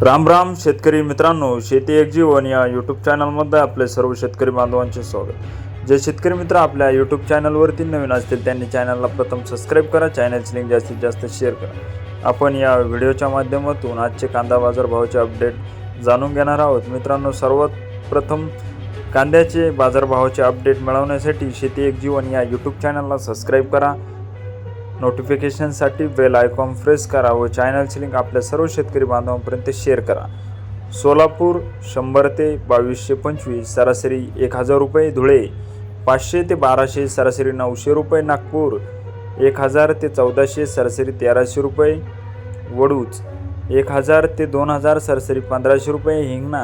राम राम शेतकरी मित्रांनो, शेती एक जीवन या यूट्यूब चॅनलमध्ये आपले सर्व शेतकरी बांधवांचे स्वागत। जे शेतकरी मित्र आपल्या यूट्यूब चॅनलवरती नवीन असतील त्यांनी चॅनलला प्रथम सबस्क्राईब करा, चॅनलची लिंक जास्तीत जास्त शेअर करा। आपण या व्हिडिओच्या माध्यमातून आजचे कांदा बाजार भावाचे अपडेट जाणून घेणार आहोत। मित्रांनो, सर्वात प्रथम कांद्याचे बाजारभावाचे अपडेट मिळवण्यासाठी शेती एक जीवन या यूट्यूब चॅनलला सबस्क्राईब करा, नोटिफिकेशनसाठी बेल आयकॉन प्रेस करा व चॅनलची लिंक आपल्या सर्व शेतकरी बांधवांपर्यंत शेअर करा। सोलापूर 100 ते 2225 सरासरी 1000 रुपये, धुळे 500 ते 1200 सरासरी 900 रुपये, नागपूर 1000 ते 1400 सरासरी 1300 रुपये, वडूज 1000 ते 2000 सरासरी 1500 रुपये, हिंगणा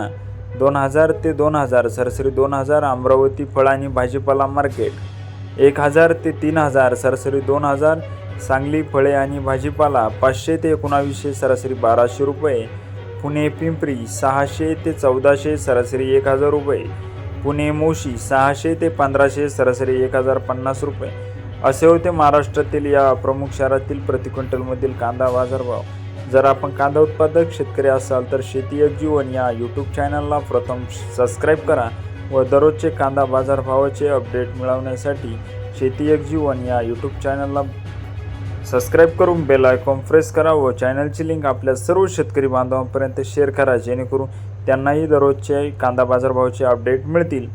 2000 ते 2000 सरासरी 2000, अमरावती फळ आणि भाजीपाला मार्केट 1000 ते 3000 सरासरी 2000, सांगली फळे आणि भाजीपाला 500 ते 1900 सरासरी 1200 रुपये, पुणे पिंपरी 600 ते 1400 सरासरी 1000 रुपये, पुणे मोशी 600 ते 1500 सरासरी 1050 रुपये। असे होते महाराष्ट्रातील या प्रमुख शहरातील प्रति क्विंटलमधील कांदा बाजारभाव। जर आपण कांदा उत्पादक शेतकरी असाल तर शेती एक जीवन या यूट्यूब चॅनलला प्रथम सबस्क्राईब करा व दररोजचे कांदा बाजारभावाचे अपडेट मिळवण्यासाठी शेती एक जीवन या यूट्यूब चॅनलला सबस्क्राईब करून बेल आयकॉन प्रेस करा व चॅनलची लिंक आपल्या सर्व शेतकरी बांधवांपर्यंत शेअर करा, जेणेकरून त्यांनाही दररोजचे कांदा बाजारभावाचे अपडेट मिळतील।